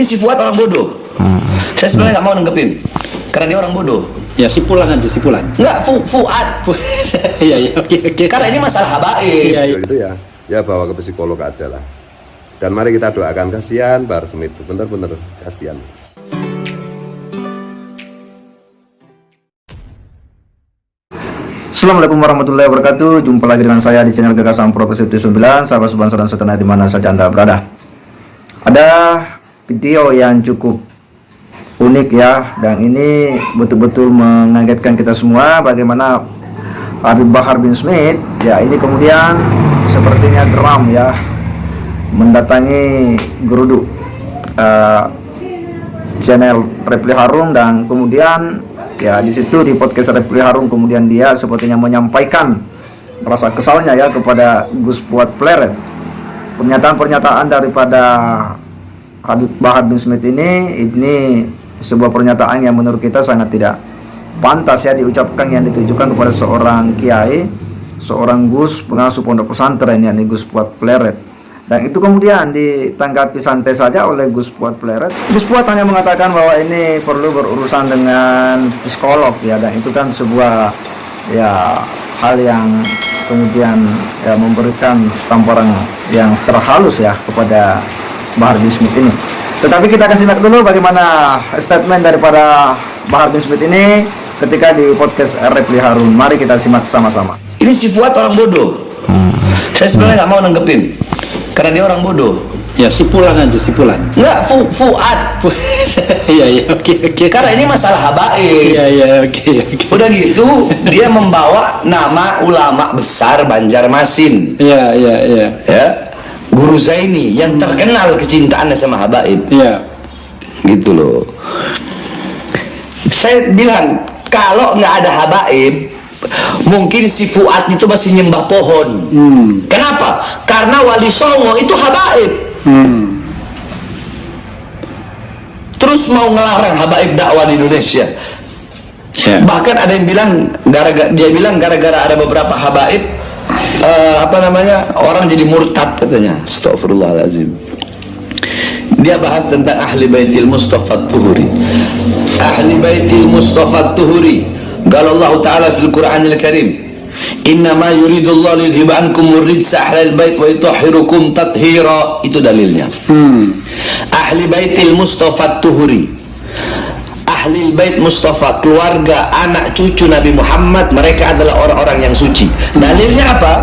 Ini si Fuad orang bodoh. Saya sebenarnya nggak mau nanggepin karena dia orang bodoh. Ya sipulan aja, sipulan. Nggak, Fuad. Iya, iya, oke. Karena ini masalah habaib. Iya, iya. Itu ya bawa ke psikolog aja lah. Dan mari kita doakan, kasihan Bahar Smith, bener-bener kasihan. Assalamualaikum warahmatullahi wabarakatuh. Jumpa lagi dengan saya di channel Gagasan Progresif 9, sahabat sebangsa dan setanah di mana saja Anda berada. Ada video yang cukup unik ya, dan ini betul-betul mengagetkan kita semua. Bagaimana Habib Bahar bin Smith ya, ini kemudian sepertinya geram ya, mendatangi geruduk channel Reply Harun, dan kemudian ya di situ di podcast Reply Harun kemudian dia sepertinya menyampaikan rasa kesalnya ya kepada Gus Fuad Pleret. Pernyataan-pernyataan daripada Habib Bahar bin Smith ini sebuah pernyataan yang menurut kita sangat tidak pantas ya diucapkan, yang ditujukan kepada seorang kiai, seorang gus pengasuh pondok pesantren, yakni Gus Fuad Pleret. Dan itu kemudian ditanggapi santai saja oleh Gus Fuad Pleret. Gus Fuad hanya mengatakan bahwa ini perlu berurusan dengan psikolog ya, dan itu kan sebuah ya hal yang kemudian ya memberikan tamparan yang secara halus ya kepada Bahar bin Smith ini. Tetapi kita akan simak dulu bagaimana statement daripada Bahar bin Smith ini ketika di podcast Reply Harun. Mari kita simak sama-sama. Ini si Fuad orang bodoh. Saya sebenarnya nggak mau nanggepin karena dia orang bodoh. Ya sipulan aja, sipulan. Nggak, Fuad. Iya, iya, oke. Karena ini masalah habaib. Iya, iya, oke. Udah gitu dia membawa nama ulama besar Banjarmasin. Iya, iya, iya. Ya, Guru Zaini yang terkenal kecintaannya sama habaib. Iya. Gitu loh. Saya bilang kalau nggak ada habaib, mungkin si Fuad itu masih nyembah pohon. Kenapa? Karena Wali Songo itu habaib. Terus mau ngelarang habaib dakwah di Indonesia. Bahkan ada yang bilang gara-gara ada beberapa habaib orang jadi murtad katanya. Astagfirullahaladzim. Dia bahas tentang ahli baitil Mustafa Tuhuri. Ahli baitil Mustafa Tuhuri. Qala Allah Ta'ala fil Qur'anil Karim, innama yuridullahu liyudhiba ankumur rijsa ahlal bait wa yutahhirukum tathira. Itu dalilnya. Ahli baitil Mustafa Tuhuri, ahli bait Mustafa, keluarga anak cucu Nabi Muhammad, mereka adalah orang-orang yang suci. Dalilnya apa?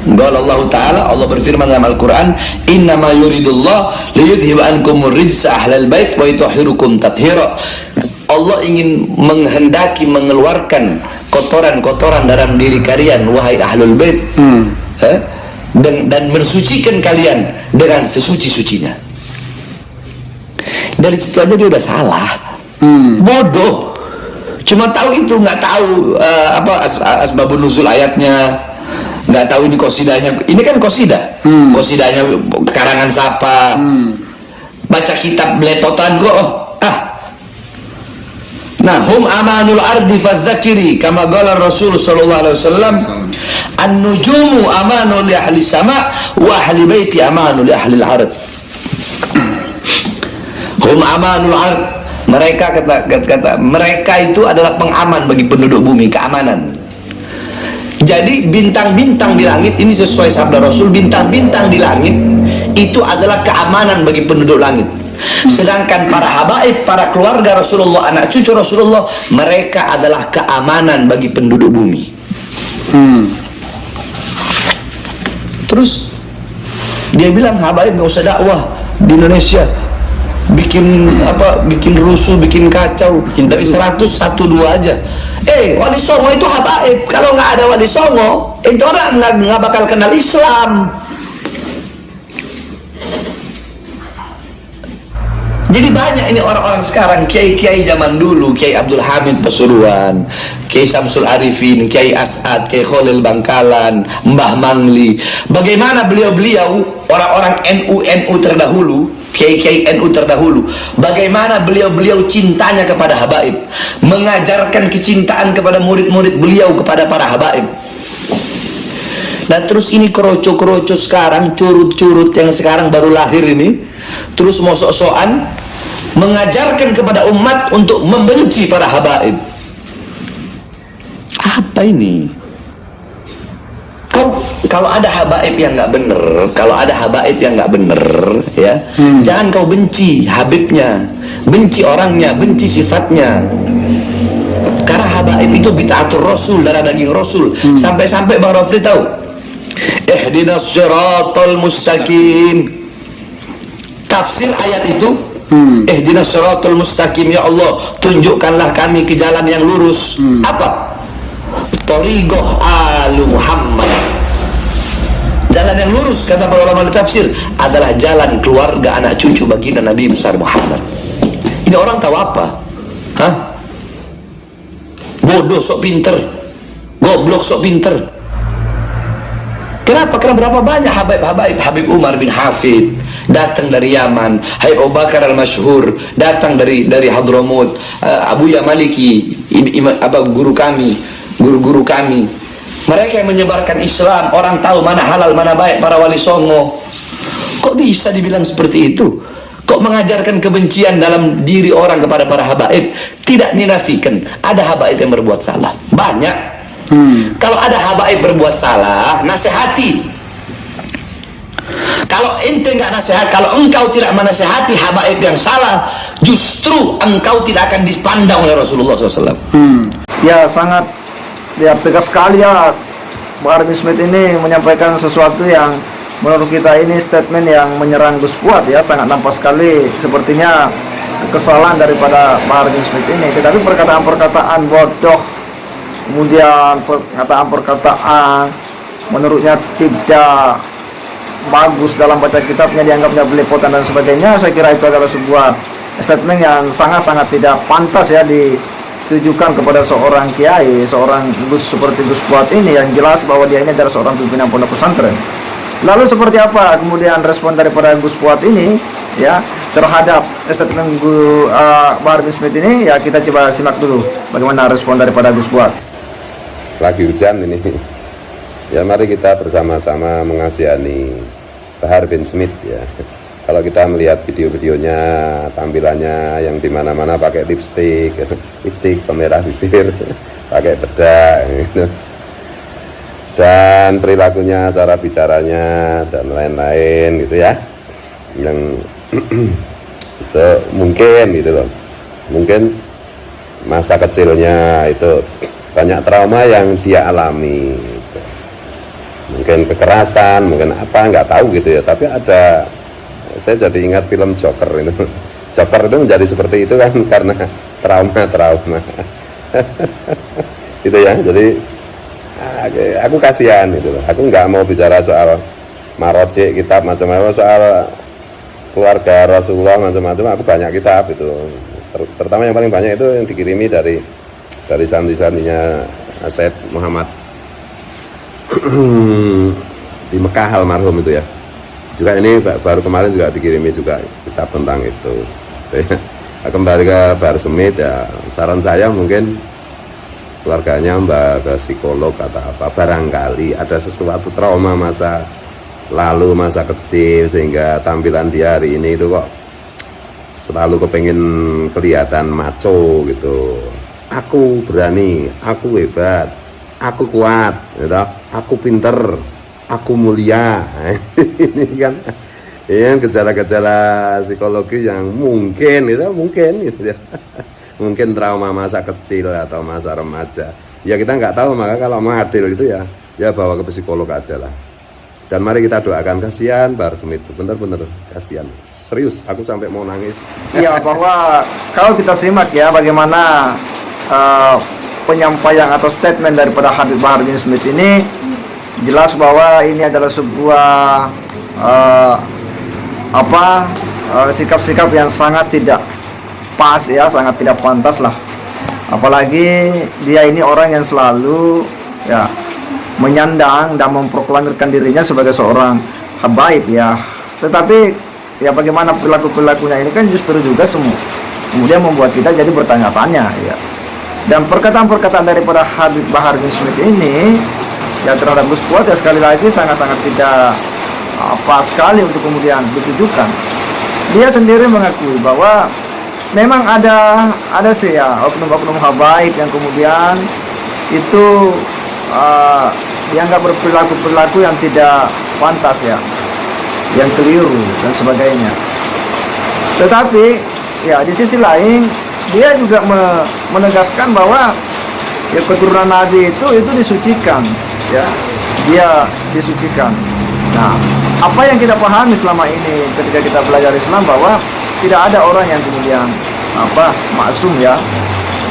Qala Allah Ta'ala, Allah berfirman dalam Al-Quran, innama yuridullahu liyudhiba ankumur rijsa ahlal bait wa yutahhirukum tathira. Allah ingin menghendaki mengeluarkan kotoran-kotoran dalam diri kalian, wahai ahlul bait, dan mensucikan kalian dengan sesuci-sucinya. Dari situ aja dia udah salah. Bodoh. Cuma tahu itu, nggak tahu asbabun nuzul ayatnya, nggak tahu ini kosidanya. Ini kan kosidah. Kosidanya karangan siapa? Baca kitab belepotan kok. Nah, hum amanul ardi fadzakiri kama qala Rasul sallallahu alaihi wasallam, an-nujumu amanu li ahli sama wa ahli baiti amanu li ahli al-ard. Hum amanul ard, mereka kata mereka itu adalah pengaman bagi penduduk bumi, keamanan. Jadi bintang-bintang di langit ini sesuai sabda Rasul, bintang-bintang di langit itu adalah keamanan bagi penduduk langit. Sedangkan para habaib, para keluarga Rasulullah, anak cucu Rasulullah, mereka adalah keamanan bagi penduduk bumi. Terus dia bilang habaib nggak usah dakwah di Indonesia, bikin rusuh, bikin kacau. Dari 100 1-2 aja. Wali Songo itu habaib. Kalau nggak ada Wali Songo, itu orang nggak bakal kenal Islam. Jadi banyak ini orang-orang sekarang, kiai-kiai zaman dulu, Kiai Abdul Hamid Pasuruan, Kiai Samsul Arifin, Kiai As'ad, Kiai Khalil Bangkalan, Mbah Mangli. Bagaimana beliau-beliau, orang-orang NU terdahulu, kiai-kiai NU terdahulu, bagaimana beliau-beliau cintanya kepada habaib, mengajarkan kecintaan kepada murid-murid beliau kepada para habaib. Nah terus ini keroco-keroco sekarang, curut-curut yang sekarang baru lahir ini, terus mau sok-sokan mengajarkan kepada umat untuk membenci para habaib. Apa ini? Kalau ada habaib yang nggak bener, ya, jangan kau benci habibnya, benci orangnya, benci sifatnya. Karena habaib itu bid'atul rasul, darah daging rasul. Sampai-sampai Bang Rafli tahu, ihdinas siratal mustaqim. Tafsir ayat itu, ihdinas siratal mustaqim, ya Allah, tunjukkanlah kami ke jalan yang lurus. Apa? Thariqah Alu Muhammad. Jalan yang lurus, kata para ulama tafsir, adalah jalan keluarga anak cucu baginda Nabi besar Muhammad. Ini orang tahu apa? Hah? Bodoh sok pinter, goblok sok pinter. Kenapa? Karena berapa banyak habaib, Habib Umar bin Hafid datang dari Yaman, Habib Abu Bakar al-Masyhur datang dari Hadramut, Abu Ya Maliki, guru kami. Mereka yang menyebarkan Islam, orang tahu mana halal mana baik, para wali songo. Kok bisa dibilang seperti itu? Kok mengajarkan kebencian dalam diri orang kepada para habaib? Tidak dinafikan, ada habaib yang berbuat salah, banyak. Kalau ada habaib berbuat salah, nasihati. Kalau ente nggak nasihat, kalau engkau tidak menasihati habaib yang salah, justru engkau tidak akan dipandang oleh Rasulullah SAW. Ya, sangat tegas sekali ya Bahar bin Smith ini menyampaikan sesuatu yang menurut kita ini statement yang menyerang Gus Fuad ya, sangat nampak sekali sepertinya kesalahan daripada Bahar bin Smith ini. Tetapi perkataan-perkataan bodoh, kemudian perkataan-perkataan menurutnya tidak bagus dalam baca kitabnya, dianggapnya belepotan dan sebagainya, saya kira itu adalah sebuah statement yang sangat-sangat tidak pantas ya ditujukan kepada seorang kiai, seorang Gus seperti Gus Fuad ini, yang jelas bahwa dia ini adalah seorang pimpinan pondok pesantren. Lalu seperti apa kemudian respon daripada Gus Fuad ini ya terhadap statement Bahar bin Smith ini? Ya, kita coba simak dulu bagaimana respon daripada Gus Fuad. Lagi hujan ini, ya mari kita bersama-sama mengasihani Bahar bin Smith ya. Kalau kita melihat video-videonya, tampilannya yang dimana-mana pakai lipstick, pemerah bibir, pakai bedak, gitu. Dan perilakunya, cara bicaranya, dan lain-lain gitu ya, yang itu mungkin gitu loh, mungkin masa kecilnya itu banyak trauma yang dia alami, gitu. Mungkin kekerasan, mungkin apa, nggak tahu gitu ya, tapi ada. Saya jadi ingat film Joker itu. Joker itu menjadi seperti itu kan karena trauma. Gitu ya. Jadi aku kasihan gitu loh. Aku nggak mau bicara soal maroji kitab macam-macam, soal keluarga Rasulullah macam-macam. Aku banyak kitab itu. Terutama yang paling banyak itu yang dikirimi dari santri-santrinya Said Muhammad di Mekah almarhum itu ya. Juga ini baru kemarin juga dikirimi juga kitab tentang itu. Kembali ke Bahar Smith ya, saran saya mungkin keluarganya mbak ke psikolog atau apa, barangkali ada sesuatu trauma masa lalu, masa kecil, sehingga tampilan dia hari ini itu kok selalu kepengen kelihatan maco gitu. Aku berani, aku hebat, aku kuat, gitu. Aku pinter, aku mulia. Ini kan gejala-gejala psikologi yang mungkin gitu ya. Mungkin trauma masa kecil atau masa remaja. Ya kita nggak tahu, maka kalau mau adil itu ya bawa ke psikolog aja lah. Dan mari kita doakan, kasihan Bahar Smith, bener-bener kasihan. Serius, aku sampai mau nangis. Iya, bahwa kalau kita simak ya bagaimana penyampaian atau statement daripada Habib Bahar bin Smith ini, jelas bahwa ini adalah sebuah sikap-sikap yang sangat tidak pas ya, sangat tidak pantas lah. Apalagi dia ini orang yang selalu ya menyandang dan memproklamirkan dirinya sebagai seorang habaib ya. Tetapi ya bagaimana perilaku-perilakunya ini kan justru juga kemudian membuat kita jadi bertanya-tanya ya. Dan perkataan-perkataan daripada Habib Bahar bin Smith ini ya terhadap Gus Fuad ya sekali lagi sangat-sangat tidak pas sekali untuk kemudian ditujukan. dia sendiri mengakui bahwa memang ada sih ya oknum-oknum habaib yang kemudian itu dianggap berperilaku yang tidak pantas ya, yang keliru dan sebagainya. Tetapi ya di sisi lain dia juga menegaskan bahwa ya keturunan Nabi itu disucikan ya, dia disucikan. Nah, apa yang kita pahami selama ini ketika kita belajar Islam bahwa tidak ada orang yang kemudian maksum ya,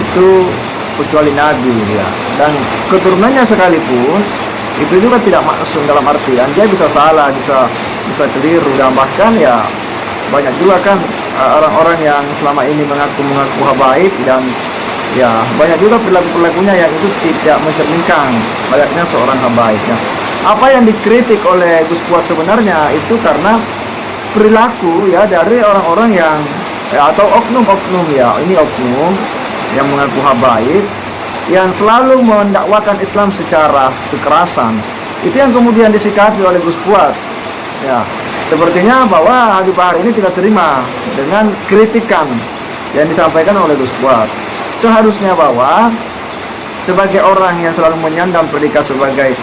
itu kecuali Nabi ya, dan keturunannya sekalipun itu juga tidak maksum dalam artian dia bisa salah, bisa keliru, dan bahkan ya banyak juga kan orang-orang yang selama ini mengaku habaib, dan ya banyak juga perilakunya yang itu tidak mencerminkan layaknya seorang habaib ya. Apa yang dikritik oleh Gus Fuad sebenarnya itu karena perilaku ya dari orang-orang yang atau oknum-oknum ya, ini oknum yang mengaku habaib yang selalu mendakwakan Islam secara kekerasan. Itu yang kemudian disikapi oleh Gus Fuad ya. Sepertinya bahwa Habib Bahar ini tidak terima dengan kritikan yang disampaikan oleh Gus Fuad. Seharusnya bahwa sebagai orang yang selalu menyandang predikat sebagai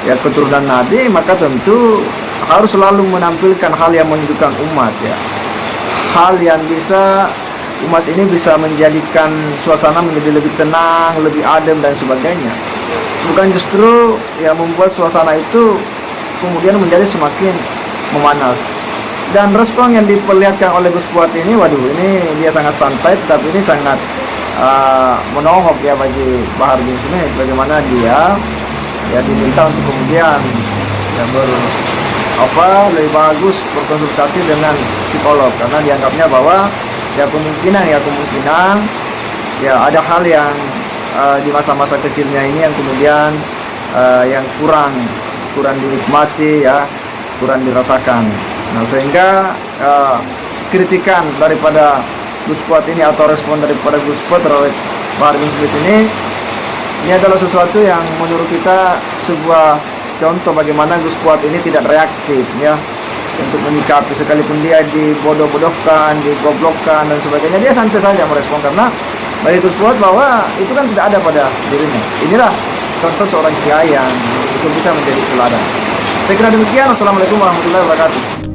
ya keturunan Nabi, maka tentu harus selalu menampilkan hal yang menunjukkan umat ya, hal yang bisa umat ini bisa menjadikan suasana menjadi lebih tenang, lebih adem dan sebagainya, bukan justru ya membuat suasana itu kemudian menjadi semakin memanas. Dan respon yang diperlihatkan oleh Gus Fuad ini, waduh, ini dia sangat santai, tetapi ini sangat menongok ya bagi Bahar bin Smith, bagaimana dia ya diminta untuk kemudian ya lebih bagus berkonsultasi dengan psikolog, karena dianggapnya bahwa ya kemungkinan ya ada hal yang di masa-masa kecilnya ini yang kemudian yang kurang dinikmati ya, kurang dirasakan. Nah, sehingga kritikan daripada Gus Fuad ini atau respon daripada Gus Fuad terhadap Bahar bin Smith ini adalah sesuatu yang menurut kita sebuah contoh bagaimana Gus Fuad ini tidak reaktif ya untuk menyikapi, sekalipun dia dibodoh-bodohkan, digoblokkan dan sebagainya, dia santai saja merespon, karena bagi Gus Fuad bahwa itu kan tidak ada pada dirinya. Inilah contoh seorang kiai yang itu bisa menjadi teladan. Saya kira demikian. Wassalamualaikum warahmatullahi wabarakatuh.